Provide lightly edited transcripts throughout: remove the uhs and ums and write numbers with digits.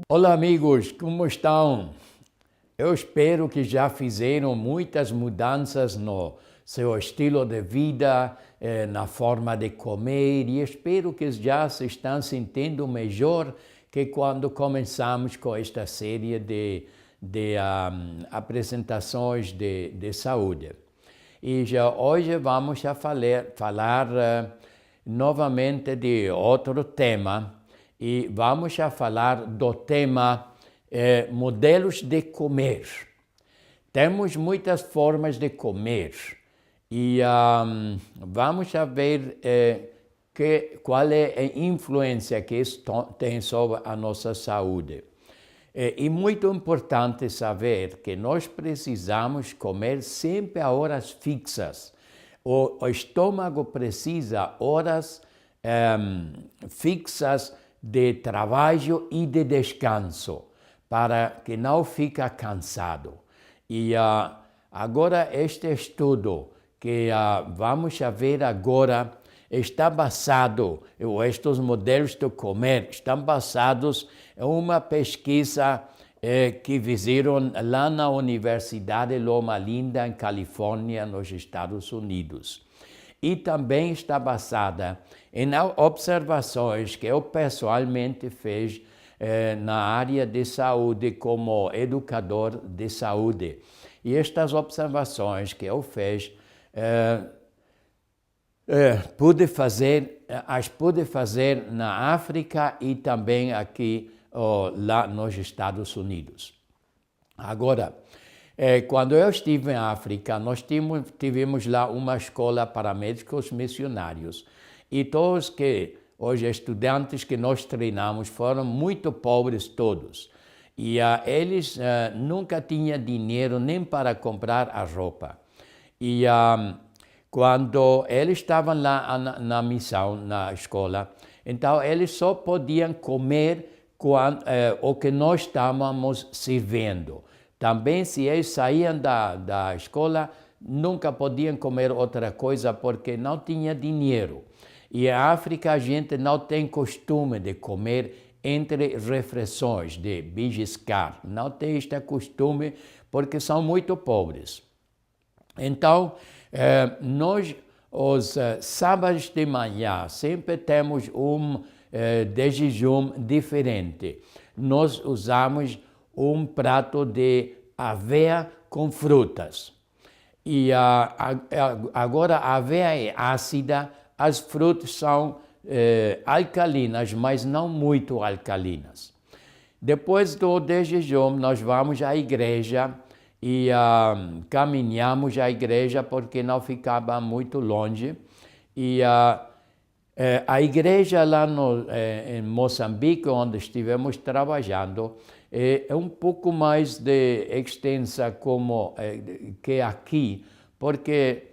Olá amigos, como estão? Eu espero que já fizeram muitas mudanças no seu estilo de vida, na forma de comer, e espero que já se estão sentindo melhor que quando começamos com esta série de apresentações de saúde. E já hoje vamos a falar novamente de outro tema, e vamos a falar do tema modelos de comer. Temos muitas formas de comer e vamos a ver qual é a influência que isso tem sobre a nossa saúde. E muito importante saber que nós precisamos comer sempre a horas fixas. O estômago precisa horas fixas de trabalho e de descanso, para que não fique cansado. E agora este estudo que vamos a ver agora está basado, estes modelos de comer estão basados em uma pesquisa que fizeram lá na Universidade Loma Linda, em Califórnia, nos Estados Unidos. E também está basada em observações que eu pessoalmente fiz na área de saúde como educador de saúde. E estas observações que eu fiz, pude fazer na África e também aqui lá nos Estados Unidos. Agora, quando eu estive em África, nós tivemos lá uma escola para médicos missionários. E todos hoje estudantes que nós treinamos foram muito pobres todos. E eles nunca tinham dinheiro nem para comprar a roupa. E quando eles estavam lá na missão, na escola, então eles só podiam comer o que nós estávamos servindo. Também, se eles saíam da escola, nunca podiam comer outra coisa porque não tinha dinheiro. E na África a gente não tem costume de comer entre refeições, de beliscar. Não tem este costume porque são muito pobres. Então, nós, os sábados de manhã, sempre temos de jejum diferente. Nós usamos um prato de aveia com frutas. E agora a aveia é ácida, as frutas são alcalinas, mas não muito alcalinas. Depois do jejum, nós vamos à igreja e caminhamos à igreja porque não ficava muito longe. E a igreja lá em Moçambique, onde estivemos trabalhando, é um pouco mais extensa que aqui, porque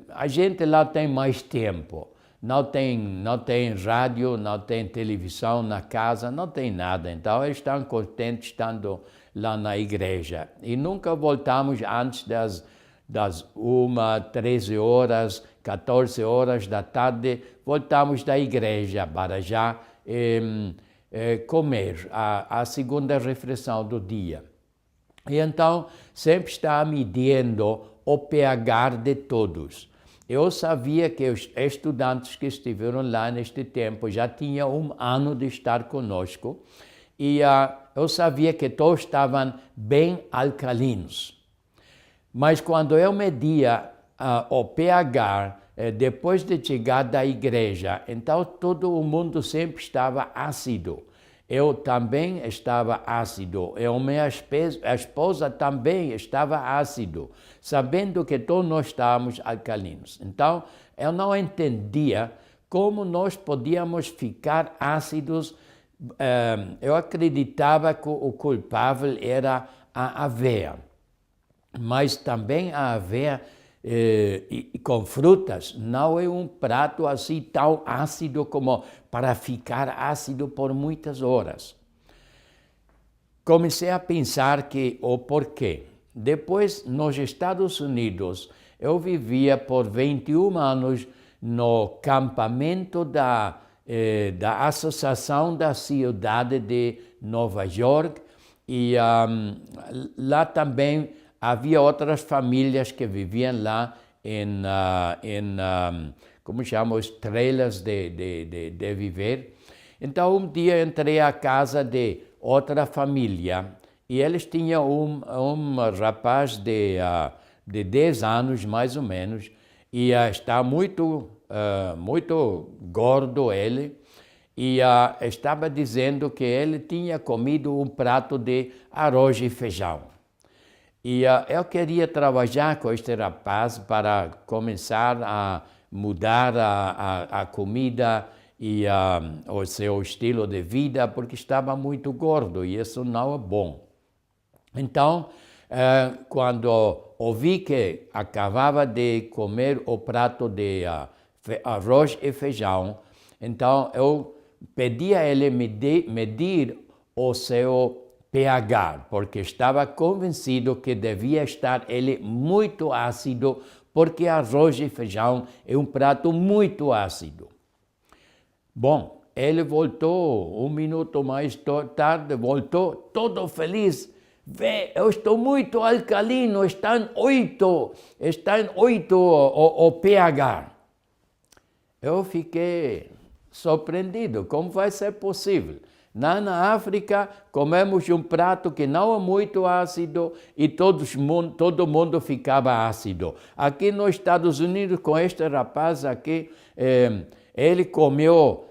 a gente lá tem mais tempo. Não tem rádio, não tem televisão na casa, não tem nada. Então eles estão contentes estando lá na igreja. E nunca voltamos antes das 13 horas, 14 horas da tarde, voltamos da igreja para já comer a segunda refeição do dia. E então, sempre está medindo o pH de todos. Eu sabia que os estudantes que estiveram lá neste tempo já tinham 1 ano de estar conosco e eu sabia que todos estavam bem alcalinos. Mas quando eu media o pH, depois de chegar da igreja, então todo o mundo sempre estava ácido. Eu também estava ácido, e minha esposa também estava ácido, sabendo que todos nós estávamos alcalinos. Então, eu não entendia como nós podíamos ficar ácidos. Eu acreditava que o culpável era a aveia, mas também a aveia e com frutas, não é um prato assim tão ácido como para ficar ácido por muitas horas. Comecei a pensar que o porquê. Depois, nos Estados Unidos, eu vivia por 21 anos no campamento da Associação da Cidade de Nova York e lá também havia outras famílias que viviam lá como chamam, estrelas de viver. Então, um dia entrei à casa de outra família e eles tinham um rapaz de 10 anos, mais ou menos, e está muito gordo ele, e estava dizendo que ele tinha comido um prato de arroz e feijão. E eu queria trabalhar com este rapaz para começar a mudar a comida e o seu estilo de vida, porque estava muito gordo e isso não é bom. Então, quando ouvi que acabava de comer o prato de arroz e feijão, então eu pedi a ele medir o seu pH, porque estava convencido que devia estar ele muito ácido, porque arroz e feijão é um prato muito ácido. Bom, ele voltou, um minuto mais tarde, voltou todo feliz. Vê, eu estou muito alcalino, está em 8 o pH. Eu fiquei surpreendido, como vai ser possível? Na África, comemos um prato que não é muito ácido e todo mundo ficava ácido. Aqui nos Estados Unidos, com este rapaz aqui, ele comeu,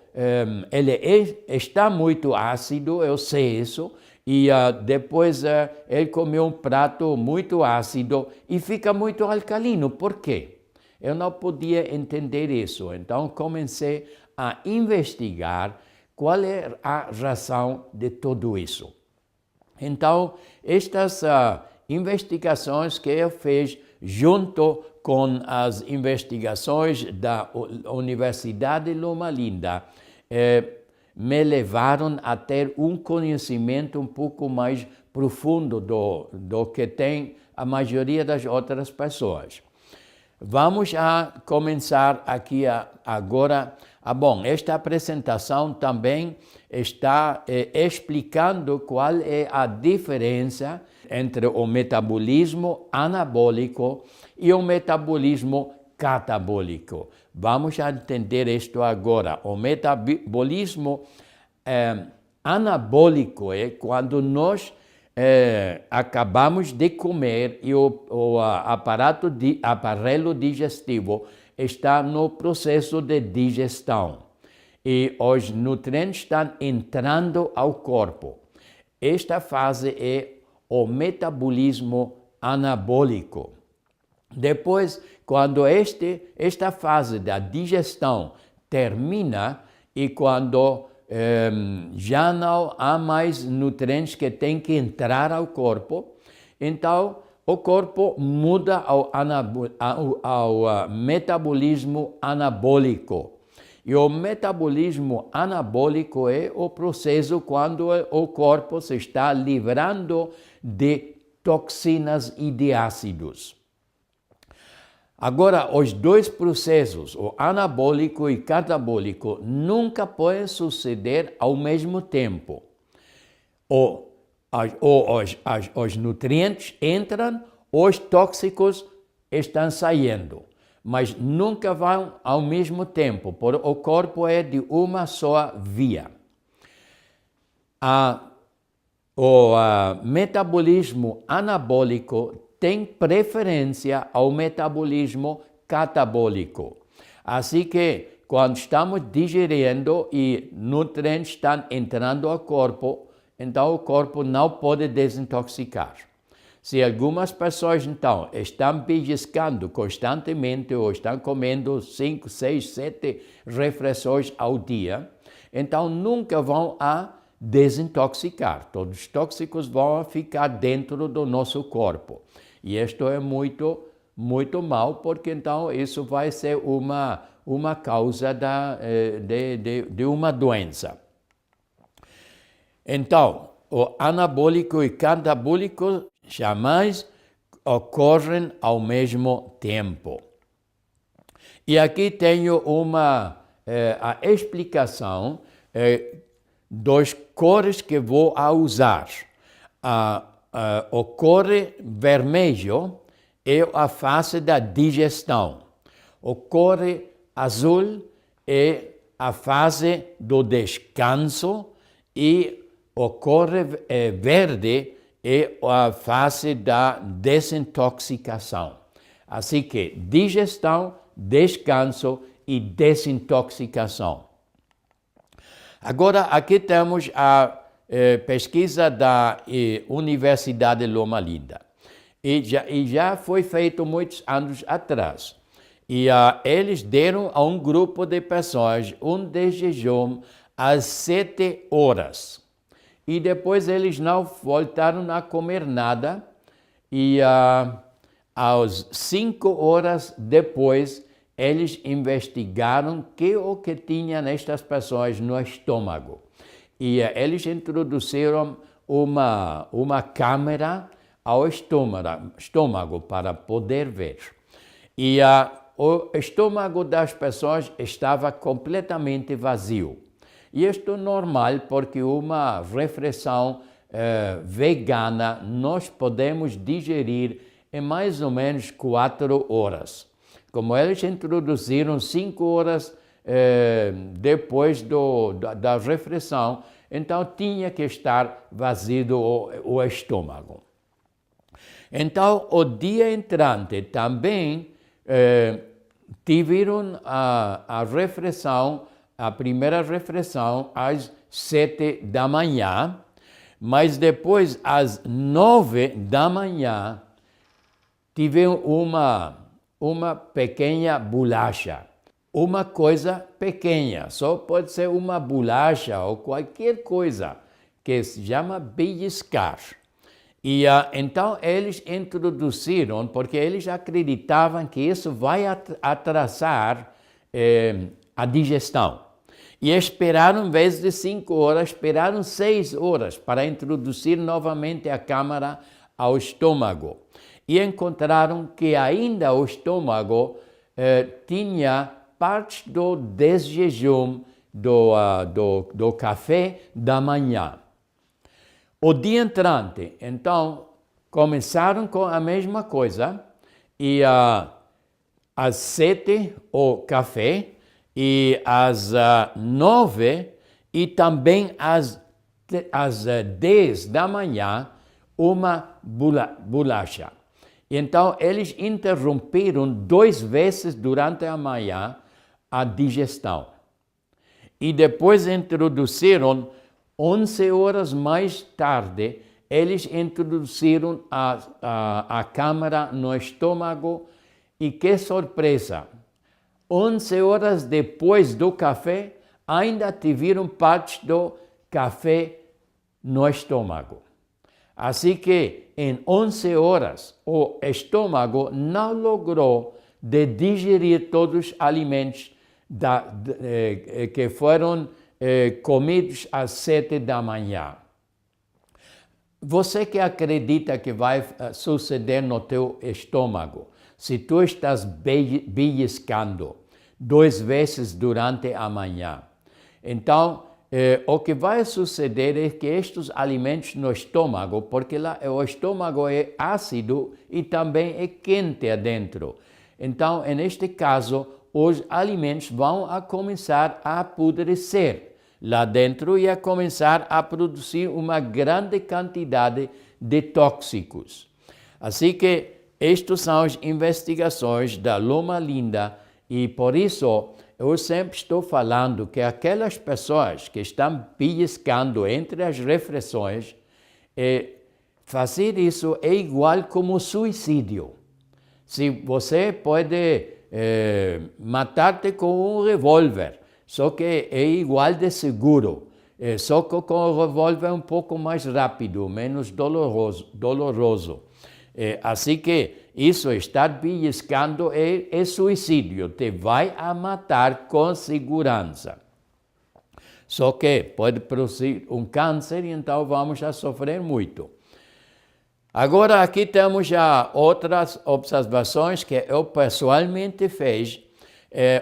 ele está muito ácido, eu sei isso, e depois ele comeu um prato muito ácido e fica muito alcalino. Por quê? Eu não podia entender isso, então comecei a investigar qual é a razão de tudo isso. Então, estas investigações que eu fiz junto com as investigações da Universidade Loma Linda me levaram a ter um conhecimento um pouco mais profundo do que tem a maioria das outras pessoas. Vamos a começar aqui agora. Bom, esta apresentação também está explicando qual é a diferença entre o metabolismo anabólico e o metabolismo catabólico. Vamos a entender isto agora. O metabolismo anabólico é quando nós acabamos de comer e o aparelho digestivo está no processo de digestão e os nutrientes estão entrando ao corpo. Esta fase é o metabolismo anabólico. Depois, quando esta fase da digestão termina e quando já não há mais nutrientes que têm que entrar ao corpo, então o corpo muda ao metabolismo anabólico. E o metabolismo anabólico é o processo quando o corpo se está livrando de toxinas e de ácidos. Agora, os dois processos, o anabólico e catabólico, nunca podem suceder ao mesmo tempo. Os nutrientes entram, os tóxicos estão saindo, mas nunca vão ao mesmo tempo, porque o corpo é de uma só via. O metabolismo anabólico tem preferência ao metabolismo catabólico. Assim que, quando estamos digerindo e nutrientes estão entrando ao corpo, então o corpo não pode desintoxicar. Se algumas pessoas, então, estão beliscando constantemente ou estão comendo 5, 6, 7 refeições ao dia, então nunca vão a desintoxicar. Todos os tóxicos vão ficar dentro do nosso corpo. E isto é muito, muito mal, porque então isso vai ser uma causa de uma doença. Então, o anabólico e catabólico jamais ocorrem ao mesmo tempo. E aqui tenho a explicação dos cores que vou usar. O cor vermelho é a fase da digestão. O cor azul é a fase do descanso e o cor verde é a fase da desintoxicação. Assim que digestão, descanso e desintoxicação. Agora, aqui temos a pesquisa da Universidade Loma Linda. E já foi feito muitos anos atrás. E eles deram a um grupo de pessoas de jejum às 7 horas. E depois eles não voltaram a comer nada. E às 5 horas depois, eles investigaram o que tinha nestas pessoas no estômago. E eles introduziram uma câmera ao estômago para poder ver. E o estômago das pessoas estava completamente vazio. E isto é normal porque uma refeição vegana nós podemos digerir em mais ou menos 4 horas. Como eles introduziram 5 horas depois da refeição, então tinha que estar vazio o estômago. Então, o dia entrante também tiveram a refeição, a primeira refeição às 7 da manhã, mas depois às 9 da manhã tiveram uma pequena bolacha. Uma coisa pequena, só pode ser uma bolacha ou qualquer coisa que se chama beliscar. E então eles introduziram, porque eles acreditavam que isso vai atrasar a digestão. E esperaram, em vez de 5 horas, esperaram 6 horas para introduzir novamente a câmara ao estômago. E encontraram que ainda o estômago tinha parte do desjejum do café da manhã. O dia entrante, então, começaram com a mesma coisa, e às 7 o café, e às 9 e também às 10 da manhã uma bolacha. Então, eles interromperam 2 vezes durante a manhã a digestão. E depois introduziram 11 horas mais tarde, eles introduziram a câmara no estômago e que surpresa! 11 horas depois do café, ainda tiveram parte do café no estômago. Assim que em 11 horas o estômago não logrou digerir todos os alimentos que foram comidos às 7 da manhã. Você que acredita que vai suceder no teu estômago, se tu estás beliscando 2 vezes durante a manhã, então o que vai suceder é que estes alimentos no estômago, porque lá o estômago é ácido e também é quente adentro. Então, neste caso, os alimentos vão começar a apodrecer lá dentro e a começar a produzir uma grande quantidade de tóxicos. Assim que estas são as investigações da Loma Linda e por isso eu sempre estou falando que aquelas pessoas que estão beliscando entre as refeições, fazer isso é igual como suicídio. Se você pode matar-te com um revólver, só que é igual de seguro, só que com o revólver é um pouco mais rápido, menos doloroso. Assim que Isso, estar beliscando é suicídio, te vai a matar com segurança. Só que pode produzir um câncer e então vamos a sofrer muito. Agora aqui temos já outras observações que eu pessoalmente fiz,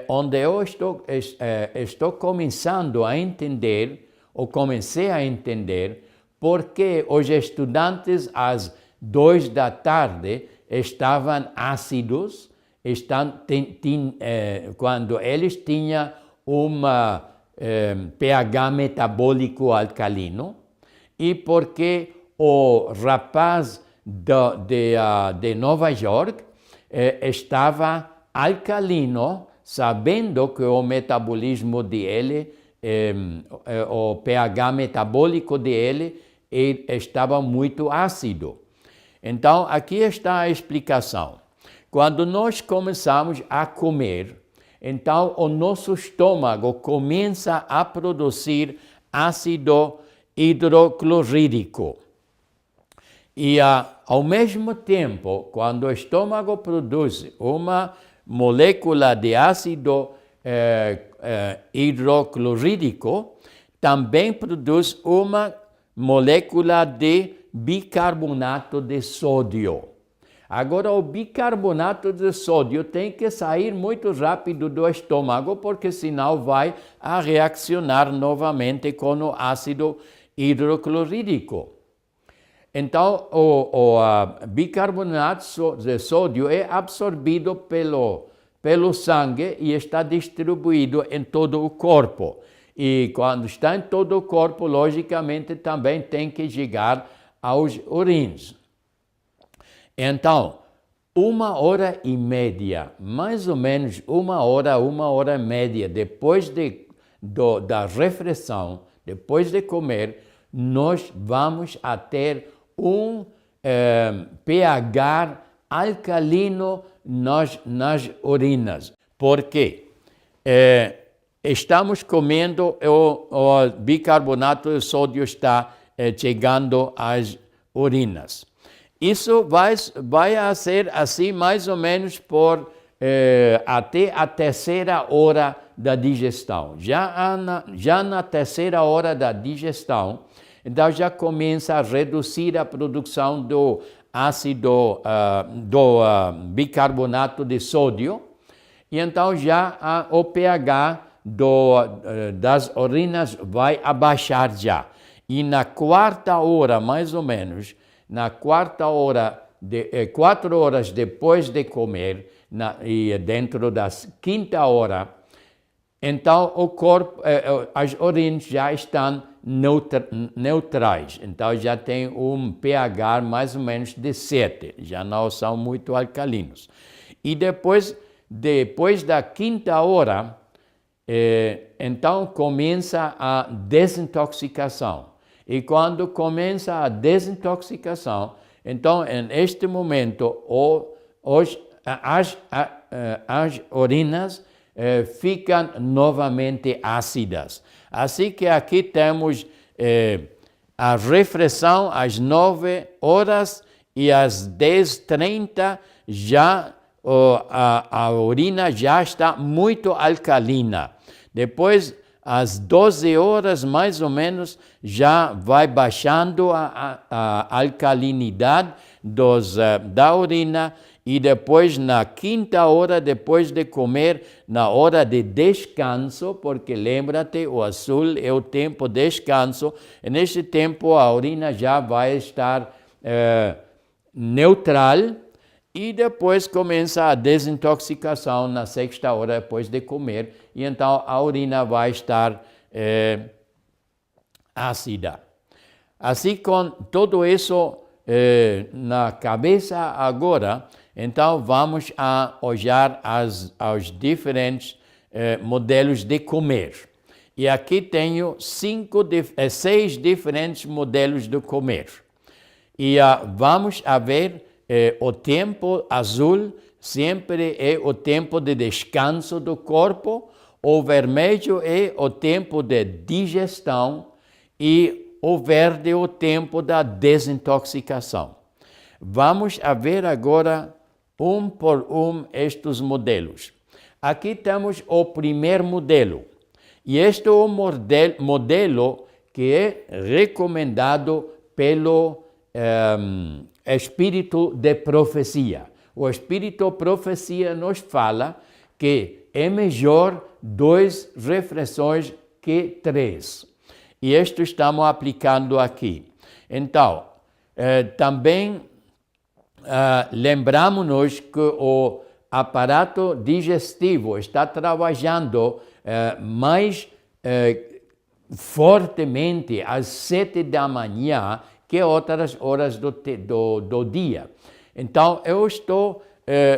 onde eu estou começando a entender, ou comecei a entender, porque os estudantes às 2 da tarde estavam ácidos, quando eles tinham uma pH metabólico alcalino, e porque o rapaz de Nova York estava alcalino, sabendo que o metabolismo dele, o pH metabólico dele estava muito ácido. Então, aqui está a explicação. Quando nós começamos a comer, então o nosso estômago começa a produzir ácido hidroclorídrico. E ao mesmo tempo, quando o estômago produz uma molécula de ácido hidroclorídrico, também produz uma molécula de bicarbonato de sódio. Agora, o bicarbonato de sódio tem que sair muito rápido do estômago, porque senão vai a reaccionar novamente com o ácido hidroclorídrico. Então, o bicarbonato de sódio é absorvido pelo sangue e está distribuído em todo o corpo. E quando está em todo o corpo, logicamente, também tem que chegar aos rins. Então, 1h30, mais ou menos 1h30, depois da refeição, depois de comer, nós vamos a ter um pH alcalino nas urinas. Por quê? Estamos comendo, o bicarbonato de sódio está chegando às urinas. Isso vai a ser assim mais ou menos por até a 3ª hora da digestão. Já na 3ª hora da digestão, então já começa a reduzir a produção do ácido, bicarbonato de sódio, e então já o pH das urinas vai abaixar já. E na 4ª hora, mais ou menos, na 4ª hora, 4 horas depois de comer, e dentro da 5ª hora, então o corpo, as urinas já estão neutrais. Então já tem um pH mais ou menos de 7, já não são muito alcalinos. E depois da 5ª hora, então começa a desintoxicação. E quando começa a desintoxicação, então, neste momento, as urinas ficam novamente ácidas. Assim que aqui temos a refeição às 9 horas e às 10h30 já a urina já está muito alcalina. Depois, às 12 horas, mais ou menos, já vai baixando a alcalinidade da urina, e depois, na 5ª hora, depois de comer, na hora de descanso, porque lembra-te, o azul é o tempo de descanso, e nesse tempo a urina já vai estar neutral, e depois começa a desintoxicação na 6ª hora depois de comer, e então a urina vai estar ácida. Assim, com tudo isso na cabeça agora, então vamos a olhar aos diferentes modelos de comer. E aqui tenho 6 diferentes modelos de comer. E vamos a ver o tempo azul sempre é o tempo de descanso do corpo, o vermelho é o tempo de digestão e o verde é o tempo da desintoxicação. Vamos a ver agora um por um estes modelos. Aqui temos o primeiro modelo. E este é o modelo que é recomendado pelo espírito de profecia. O espírito de profecia nos fala que é melhor 2 refeições que 3. E isto estamos aplicando aqui. Então, também lembramos-nos que o aparato digestivo está trabalhando mais fortemente às 7 da manhã que outras horas do dia. Então, eu estou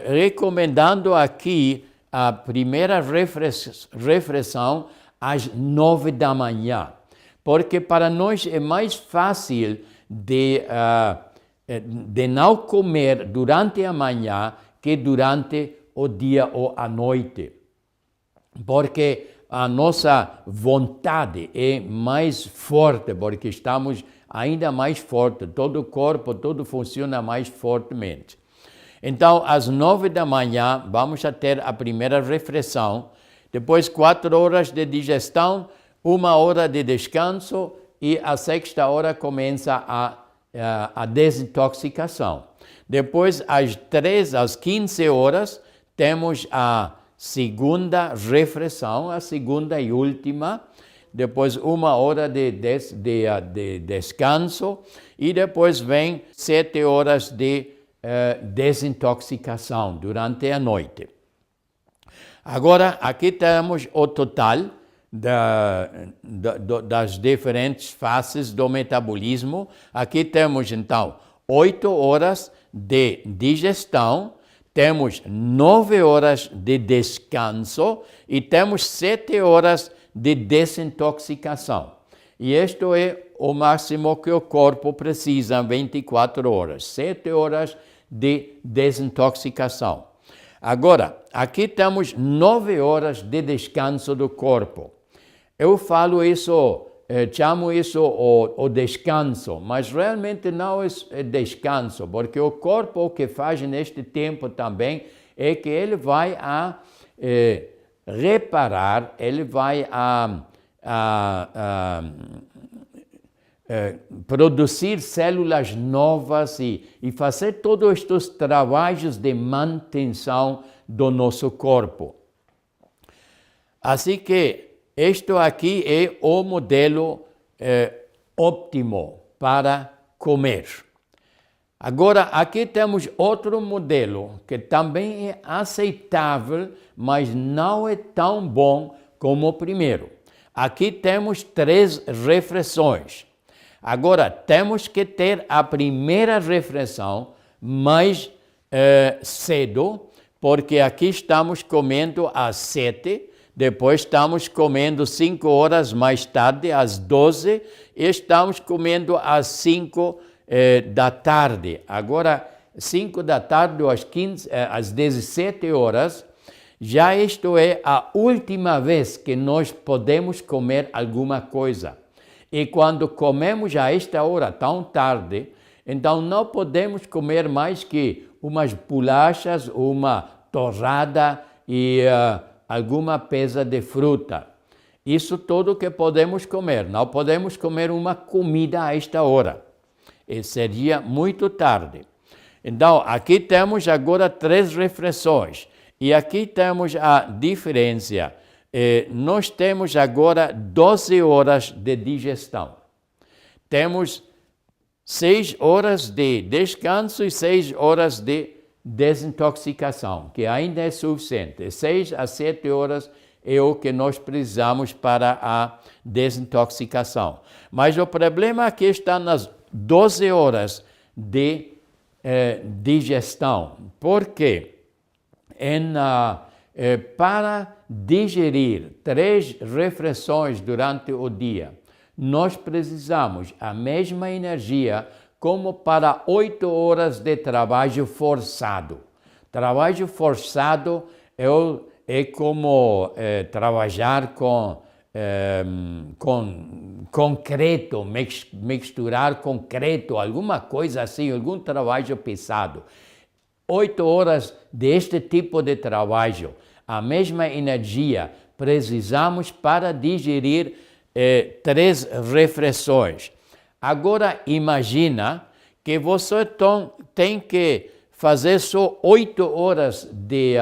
recomendando aqui a primeira refeição às 9 da manhã, porque para nós é mais fácil de não comer durante a manhã que durante o dia ou a noite, porque a nossa vontade é mais forte, porque estamos ainda mais fortes, todo o corpo, tudo funciona mais fortemente. Então, às 9 da manhã, vamos a ter a primeira refeição, depois 4 horas de digestão, 1 hora de descanso e a 6ª hora começa a desintoxicação. Depois, às 15 horas, temos a segunda refeição, a segunda e última, depois 1 hora de descanso e depois vem 7 horas de desintoxicação durante a noite. Agora, aqui temos o total das diferentes fases do metabolismo. Aqui temos, então, 8 horas de digestão, temos 9 horas de descanso e temos 7 horas de desintoxicação. E isto é o máximo que o corpo precisa, 24 horas, 7 horas de desintoxicação. Agora, aqui temos 9 horas de descanso do corpo. Eu falo isso, chamo isso o descanso, mas realmente não é descanso, porque o corpo o que faz neste tempo também é que ele vai reparar, ele vai produzir células novas e fazer todos estes trabalhos de manutenção do nosso corpo. Assim que este aqui é o modelo óptimo para comer. Agora, aqui temos outro modelo que também é aceitável, mas não é tão bom como o primeiro. Aqui temos 3 refeições. Agora, temos que ter a primeira refeição mais cedo, porque aqui estamos comendo às 7, depois estamos comendo 5 horas mais tarde, às 12, e estamos comendo às 5 da tarde. Agora, 5 da tarde às 17 horas, já isto é a última vez que nós podemos comer alguma coisa. E quando comemos a esta hora tão tarde, então não podemos comer mais que umas bolachas, uma torrada e alguma peza de fruta. Isso tudo que podemos comer. Não podemos comer uma comida a esta hora. E seria muito tarde. Então, aqui temos agora 3 refeições. E aqui temos a diferença. Nós temos agora 12 horas de digestão. Temos 6 horas de descanso e 6 horas de desintoxicação, que ainda é suficiente. 6 a 7 horas é o que nós precisamos para a desintoxicação. Mas o problema aqui está nas 12 horas de digestão. Por quê? Para digerir 3 refeições durante o dia, nós precisamos a mesma energia como para 8 horas de trabalho forçado. Trabalho forçado é como trabalhar com concreto, misturar concreto, alguma coisa assim, algum trabalho pesado. 8 horas deste tipo de trabalho, a mesma energia precisamos para digerir 3 refeições. Agora imagina que você tem que fazer só 8 horas de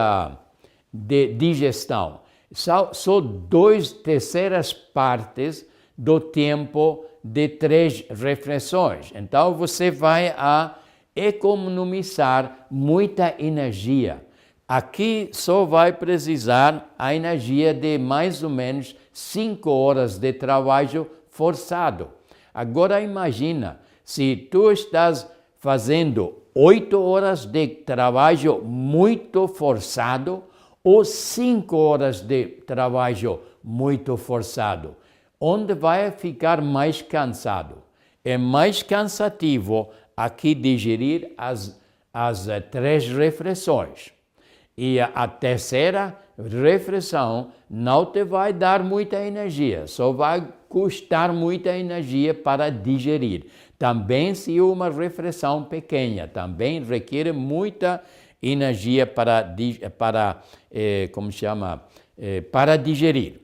digestão. Só 2/3 partes do tempo de 3 refeições. Então você vai economizar muita energia. Aqui só vai precisar a energia de mais ou menos 5 horas de trabalho forçado. Agora imagina, se tu estás fazendo 8 horas de trabalho muito forçado ou 5 horas de trabalho muito forçado, onde vai ficar mais cansado? É mais cansativo aqui digerir as 3 refeições. E a terceira refeição não te vai dar muita energia, só vai custar muita energia para digerir. Também se uma refeição pequena, também requer muita energia para digerir.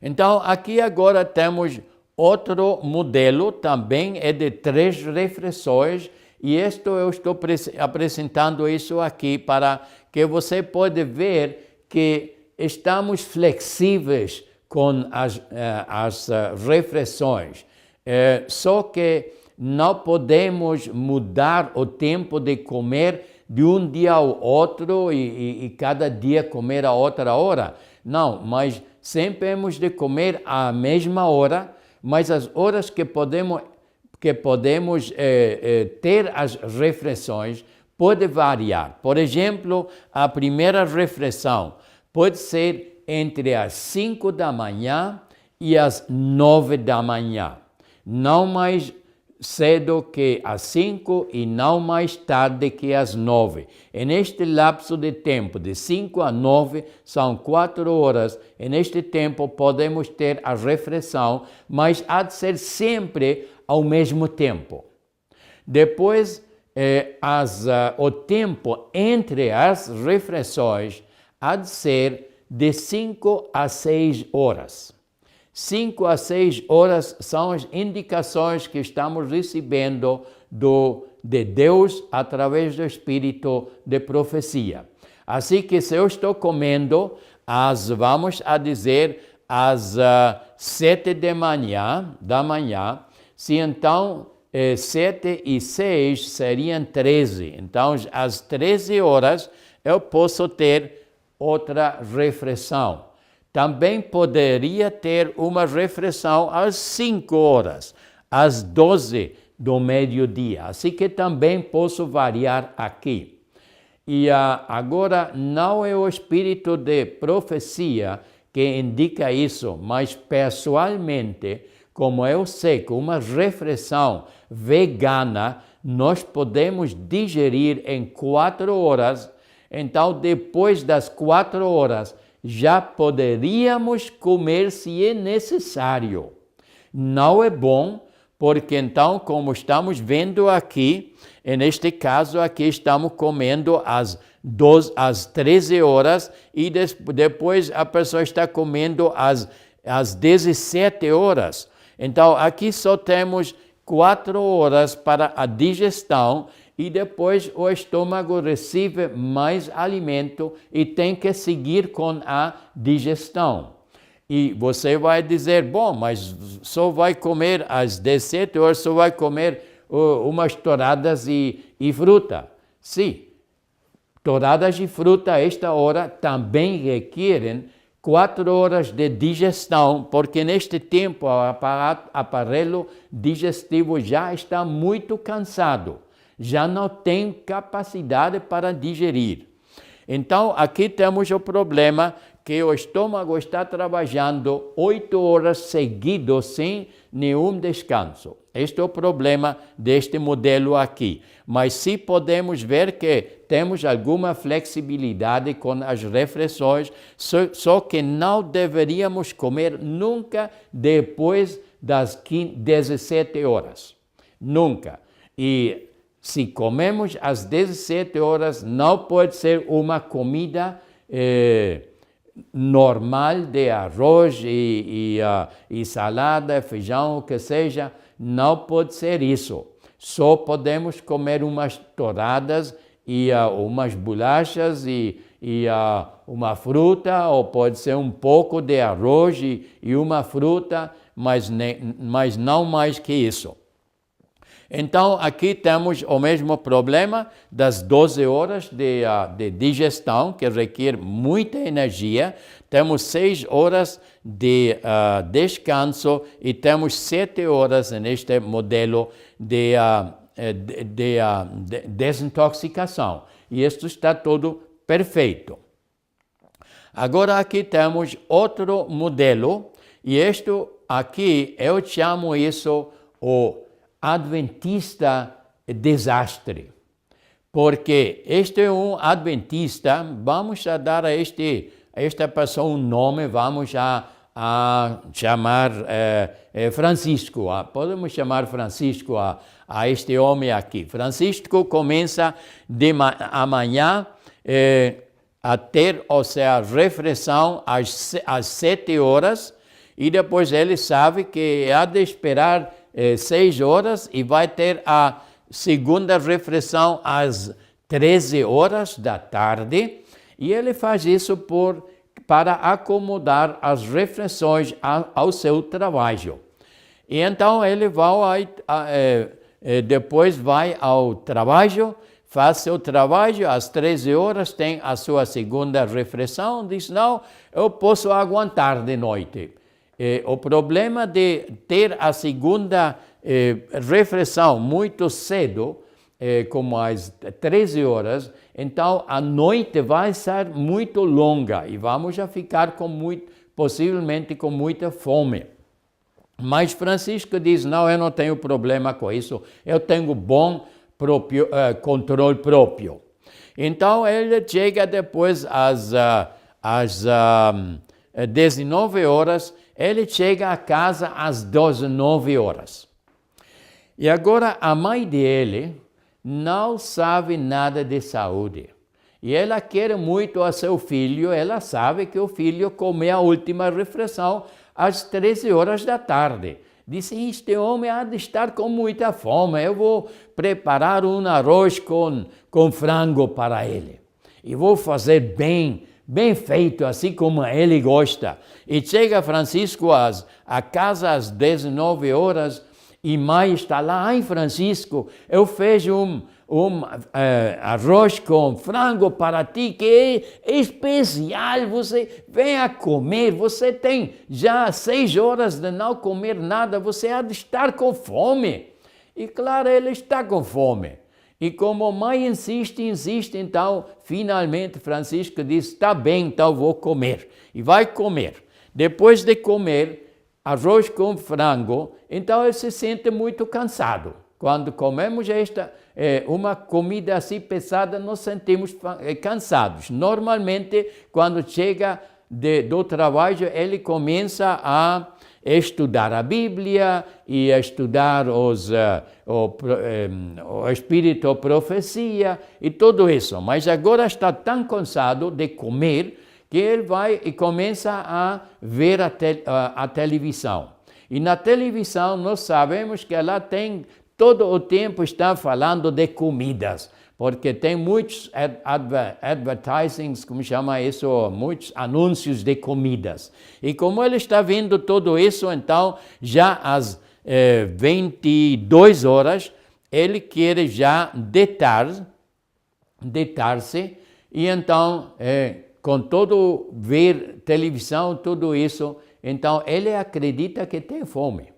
Então, aqui agora temos outro modelo, também é de 3 refeições, e eu estou apresentando isso aqui para que você pode ver que estamos flexíveis com as refeições. Só que não podemos mudar o tempo de comer de um dia ao outro e cada dia comer a outra hora. Não, mas sempre temos de comer à mesma hora, mas as horas que podemos ter as refeições pode variar. Por exemplo, a primeira refeição pode ser entre as 5 da manhã e as 9 da manhã. Não mais cedo que às 5 e não mais tarde que às 9. E neste lapso de tempo, de 5 a 9, são 4 horas. E neste tempo podemos ter a refeição, mas há de ser sempre ao mesmo tempo. Depois, o tempo entre as refeições há de ser de 5 a 6 horas. 5 a 6 horas são as indicações que estamos recebendo de Deus através do Espírito de profecia. Assim que se eu estou comendo, vamos a dizer, às 7 da manhã, se então 7 e 6 seriam 13. Então, às 13 horas, eu posso ter outra refeição. Também poderia ter uma refeição às 5 horas, às 12 do meio-dia. Assim que também posso variar aqui. E agora, não é o espírito de profecia que indica isso, mas pessoalmente, como eu sei que uma refeição vegana nós podemos digerir em 4 horas, então depois das 4 horas já poderíamos comer se é necessário. Não é bom, porque então, como estamos vendo aqui, neste caso aqui estamos comendo às 13 horas e depois a pessoa está comendo às 17 horas. Então, aqui só temos 4 horas para a digestão e depois o estômago recebe mais alimento e tem que seguir com a digestão. E você vai dizer, bom, mas só vai comer às 17 horas, só vai comer umas touradas e fruta. Sim, touradas e fruta a esta hora também requerem 4 horas de digestão, porque neste tempo o aparelho digestivo já está muito cansado, já não tem capacidade para digerir. Então, aqui temos o problema que o estômago está trabalhando 8 horas seguidas sem nenhum descanso. Este é o problema deste modelo aqui. Mas se podemos ver que temos alguma flexibilidade com as refeições, só que não deveríamos comer nunca depois das 17 horas. Nunca. E se comemos às 17 horas, não pode ser uma comida normal de arroz e salada, feijão, o que seja. Não pode ser isso. Só podemos comer umas touradas e umas bolachas e uma fruta, ou pode ser um pouco de arroz e uma fruta, mas não mais que isso. Então, aqui temos o mesmo problema das 12 horas de digestão, que requer muita energia. Temos 6 horas de descanso e temos 7 horas neste modelo de desintoxicação. E isto está tudo perfeito. Agora aqui temos outro modelo, e isto aqui eu chamo isso o adventista desastre. Porque este é um adventista, vamos a dar a esta pessoa um nome, vamos a chamar Francisco. Podemos chamar Francisco a este homem aqui. Francisco começa amanhã a ter, ou seja, refeição às 7 horas, e depois ele sabe que há de esperar 6 horas e vai ter a segunda refeição às 13 horas da tarde, e ele faz isso para acomodar as refeições ao seu trabalho. E então ele depois vai ao trabalho, faz seu trabalho, às 13 horas tem a sua segunda refeição, diz, não, eu posso aguentar de noite. O problema de ter a segunda refeição muito cedo, como às 13 horas, então a noite vai ser muito longa e vamos a ficar possivelmente com muita fome. Mas Francisco diz, não, eu não tenho problema com isso, eu tenho bom controle próprio. Então ele chega depois às 19 horas, ele chega a casa às 19 horas. E agora a mãe dele não sabe nada de saúde. E ela quer muito a seu filho, ela sabe que o filho come a última refeição às 13 horas da tarde. Disse, este homem há de estar com muita fome, eu vou preparar um arroz com frango para ele. E vou fazer bem feito, assim como ele gosta. E chega Francisco a casa às 19 horas e mãe está lá. Ai, Francisco, eu fiz um arroz com frango para ti, que é especial, você venha comer, você tem já 6 horas de não comer nada, você há de estar com fome. E claro, ele está com fome. E como a mãe insiste, então, finalmente Francisco diz, está bem, então vou comer. E vai comer. Depois de comer arroz com frango, então ele se sente muito cansado. Quando comemos uma comida assim pesada, nos sentimos cansados. Normalmente, quando chega do trabalho, ele começa a estudar a Bíblia e a estudar o Espírito, a profecia e tudo isso. Mas agora está tão cansado de comer que ele vai e começa a ver a televisão. E na televisão nós sabemos que ela tem, todo o tempo está falando de comidas, porque tem muitos advertisings, como chama isso, muitos anúncios de comidas. E como ele está vendo tudo isso, então, já às 22 horas, ele quer já deitar-se, e então, com todo ver televisão, tudo isso, então ele acredita que tem fome.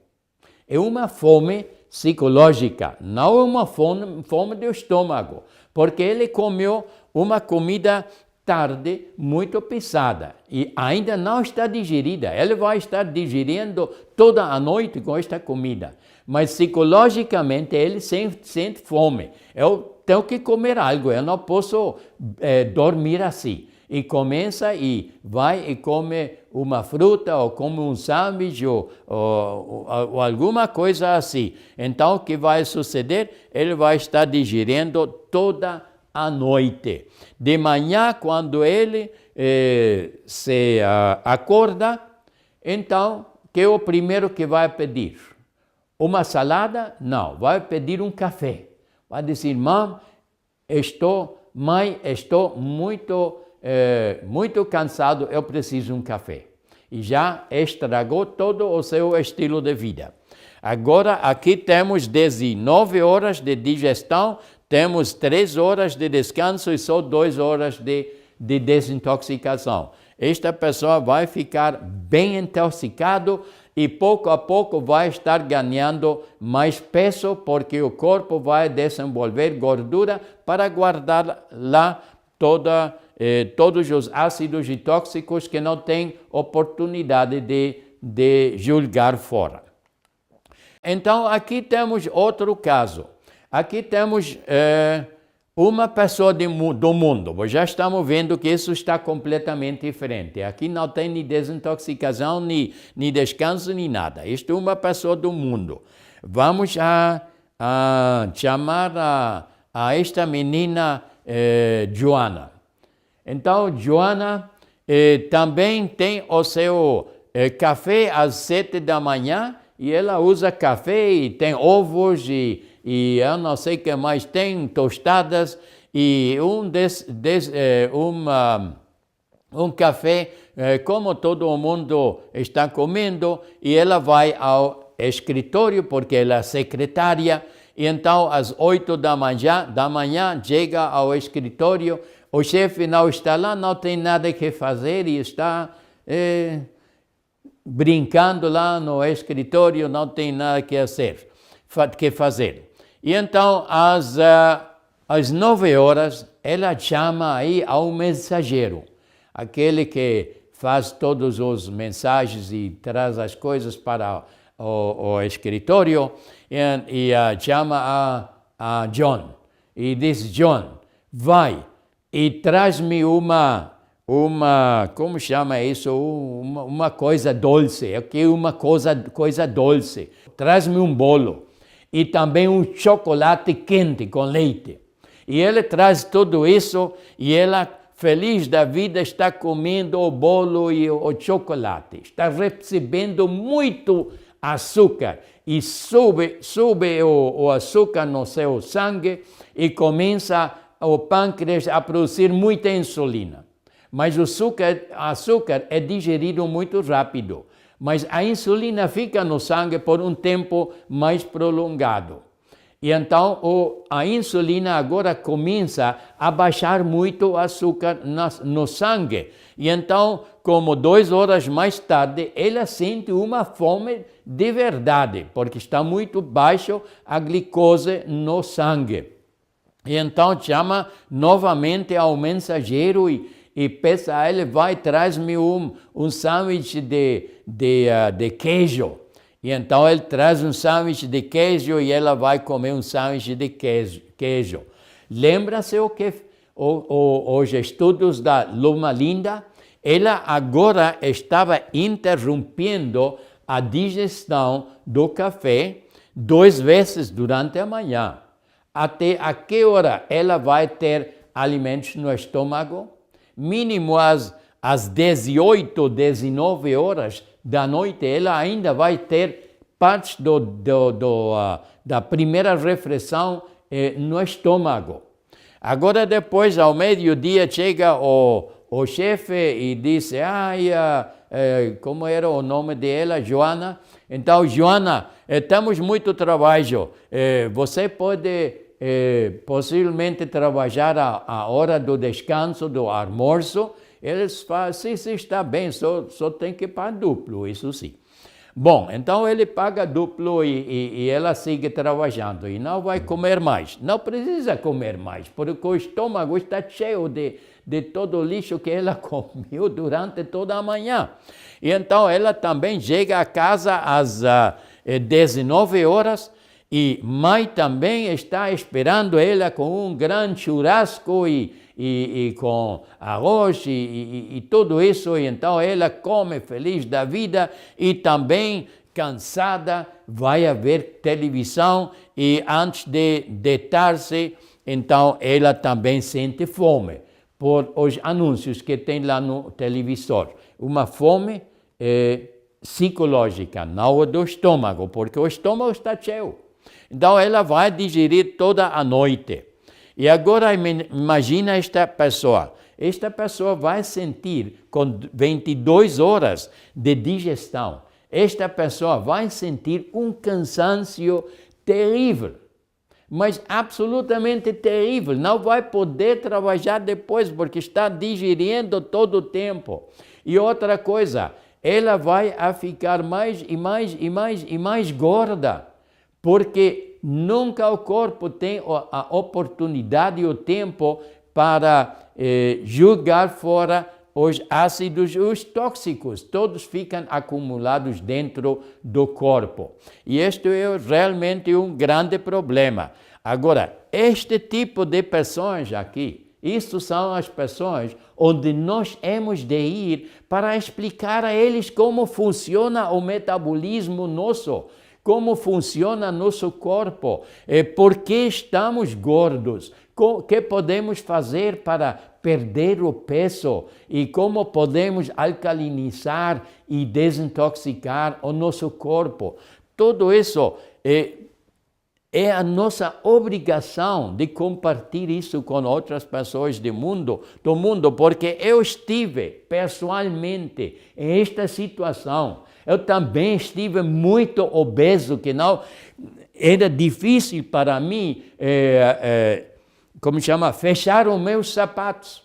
É uma fome psicológica, não é uma fome do estômago, porque ele comeu uma comida tarde muito pesada e ainda não está digerida. Ele vai estar digerindo toda a noite com esta comida, mas psicologicamente ele sente fome. Eu tenho que comer algo, eu não posso dormir assim. e começa e vai e come uma fruta ou come um sanduíche ou alguma coisa assim. Então, o que vai suceder? Ele vai estar digerindo toda a noite. De manhã, quando ele se acorda, então, que é o primeiro que vai pedir? Uma salada? Não, vai pedir um café. Vai dizer, mãe, estou muito cansado, eu preciso de um café. E já estragou todo o seu estilo de vida. Agora, aqui temos 19 horas de digestão, temos 3 horas de descanso e só 2 horas de desintoxicação. Esta pessoa vai ficar bem intoxicado e pouco a pouco vai estar ganhando mais peso porque o corpo vai desenvolver gordura para guardar lá todos os ácidos e tóxicos que não tem oportunidade de julgar fora. Então, aqui temos outro caso. Aqui temos uma pessoa do mundo. Já estamos vendo que isso está completamente diferente. Aqui não tem nem desintoxicação, nem descanso, nem nada. Isto é uma pessoa do mundo. Vamos chamar a esta menina Joana. Então, Joana também tem o seu café às 7 da manhã e ela usa café e tem ovos e eu não sei o que mais, tem tostadas e um café como todo mundo está comendo e ela vai ao escritório porque ela é secretária e então às 8 da manhã chega ao escritório, o chefe não está lá, não tem nada que fazer e está brincando lá no escritório, não tem nada que fazer. E então, às 9 horas, ela chama aí ao mensageiro, aquele que faz todas as mensagens e traz as coisas para o escritório, e chama a John, e diz, John, vai e traz-me como chama isso? Uma coisa doce, aqui uma coisa doce. Traz-me um bolo e também um chocolate quente com leite. E ele traz tudo isso e ela, feliz da vida, está comendo o bolo e o chocolate. Está recebendo muito açúcar e sube o açúcar no seu sangue e começa o pâncreas a produzir muita insulina. Mas o açúcar é digerido muito rápido. Mas a insulina fica no sangue por um tempo mais prolongado. E então a insulina agora começa a baixar muito o açúcar no sangue. E então, como 2 horas mais tarde, ela sente uma fome de verdade, porque está muito baixo a glicose no sangue. E então chama novamente ao mensageiro e peça a ele, vai, traz-me um sanduíche de queijo. E então ele traz um sanduíche de queijo e ela vai comer um sanduíche de queijo. Lembra-se os estudos da Loma Linda? Ela agora estava interrompendo a digestão do café 2 vezes durante a manhã. Até a que hora ela vai ter alimentos no estômago? Mínimo às 18, 19 horas da noite, ela ainda vai ter partes da primeira refeição no estômago. Agora, depois, ao meio-dia, chega o chefe e diz, como era o nome dela, Joana? Então, Joana, temos muito trabalho, você pode possivelmente trabalhar a hora do descanso, do almoço. Eles falam, sim, está bem, só tem que pagar duplo, isso sim. Bom, então ele paga duplo e ela segue trabalhando e não vai comer mais. Não precisa comer mais, porque o estômago está cheio de todo o lixo que ela comeu durante toda a manhã. E então ela também chega a casa às 19 horas e mãe também está esperando ela com um grande churrasco e e com arroz e tudo isso. E então ela come feliz da vida e também cansada, vai ver televisão e antes de deitar-se, então ela também sente fome por os anúncios que tem lá no televisor. Uma fome psicológica, não do estômago, porque o estômago está cheio. Então ela vai digerir toda a noite. E agora imagina esta pessoa. Esta pessoa vai sentir com 22 horas de digestão. Esta pessoa vai sentir um cansaço terrível, mas absolutamente terrível. Não vai poder trabalhar depois, porque está digerindo todo o tempo. E outra coisa, ela vai ficar mais e mais gorda, porque nunca o corpo tem a oportunidade e o tempo para jogar fora os ácidos, os tóxicos, todos ficam acumulados dentro do corpo. E este é realmente um grande problema. Agora, este tipo de pessoas aqui, isso são as pessoas onde nós hemos de ir para explicar a eles como funciona o metabolismo nosso, como funciona nosso corpo, por que estamos gordos, o que podemos fazer para perder o peso e como podemos alcalinizar e desintoxicar o nosso corpo. Tudo isso é a nossa obrigação de compartilhar isso com outras pessoas do mundo, porque eu estive pessoalmente em esta situação. Eu também estive muito obeso, que não era difícil para mim, fechar os meus sapatos,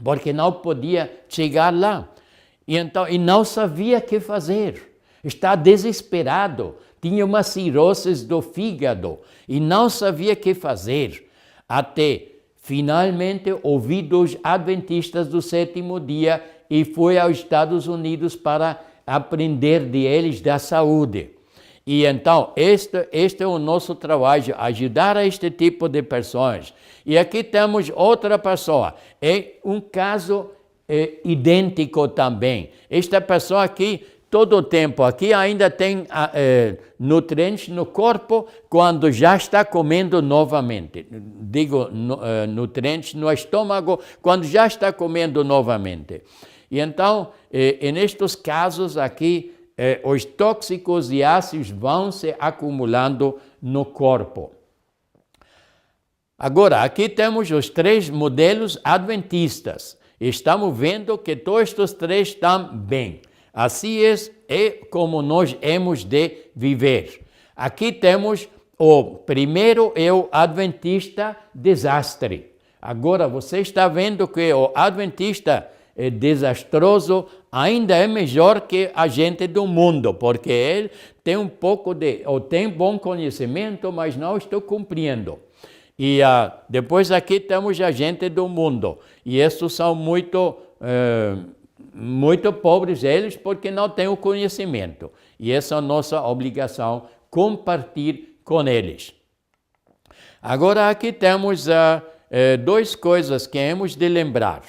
porque não podia chegar lá. E não sabia o que fazer. Está desesperado, tinha uma cirrose do fígado e não sabia o que fazer. Até finalmente ouvi dos adventistas do sétimo dia e fui aos Estados Unidos para aprender de eles da saúde. E então, este é o nosso trabalho, ajudar a este tipo de pessoas. E aqui temos outra pessoa, é um caso idêntico também. Esta pessoa aqui, todo o tempo, aqui ainda tem nutrientes no corpo quando já está comendo novamente. Digo, nutrientes no estômago quando já está comendo novamente. E então, nestes casos aqui, os tóxicos e ácidos vão se acumulando no corpo. Agora, aqui temos os 3 modelos adventistas. Estamos vendo que todos estes 3 estão bem. Assim é como nós hemos de viver. Aqui temos o primeiro é o adventista desastre. Agora, você está vendo que o adventista desastroso ainda é melhor que a gente do mundo, porque ele tem ou tem bom conhecimento, mas não está cumprindo. E depois aqui temos a gente do mundo, e esses são muito pobres eles, porque não têm o conhecimento. E essa é a nossa obrigação, compartilhar com eles. Agora aqui temos 2 coisas que hemos de lembrar.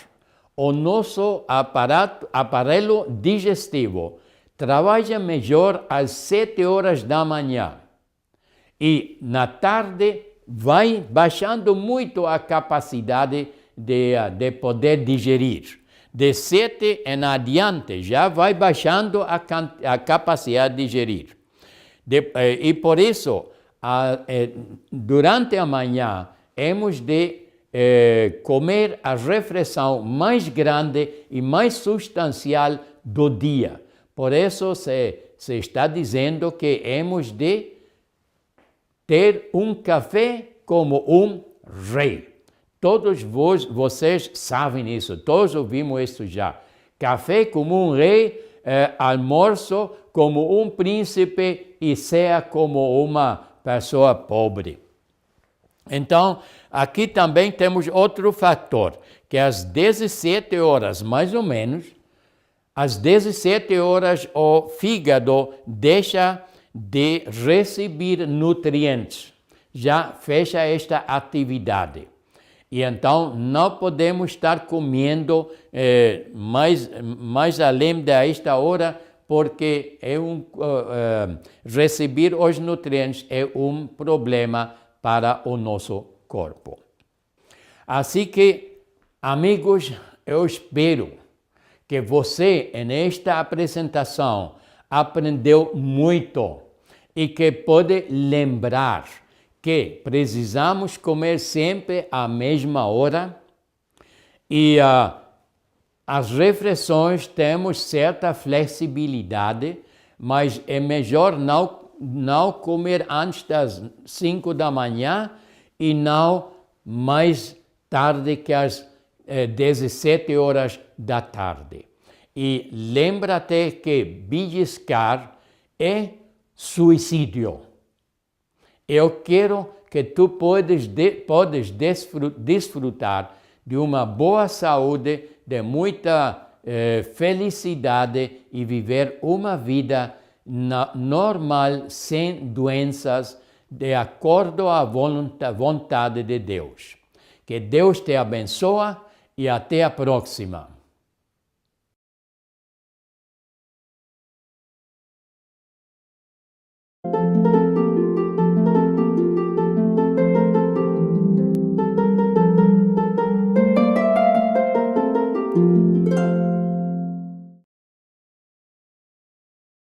O nosso aparelho digestivo trabalha melhor às 7 horas da manhã e na tarde vai baixando muito a capacidade de poder digerir. De 7 em adiante já vai baixando a capacidade de digerir. E por isso, durante a manhã, hemos de comer a refeição mais grande e mais substancial do dia. Por isso se está dizendo que hemos de ter um café como um rei. Todos vocês sabem isso, todos ouvimos isso já. Café como um rei, almoço como um príncipe e ceia como uma pessoa pobre. Então, aqui também temos outro fator, que às 17 horas, mais ou menos, às 17 horas o fígado deixa de receber nutrientes, já fecha esta atividade. E então não podemos estar comendo mais além desta hora, porque receber os nutrientes é um problema para o nosso corpo. Assim que, amigos, eu espero que você, nesta apresentação, aprendeu muito e que pode lembrar que precisamos comer sempre à mesma hora e as refeições temos certa flexibilidade, mas é melhor não comer antes das 5 da manhã e não mais tarde que às 17 horas da tarde. E lembra-te que beliscar é suicídio. Eu quero que tu podes desfrutar de uma boa saúde, de muita felicidade e viver uma vida normal, sem doenças, de acordo à vontade de Deus. Que Deus te abençoe e até a próxima.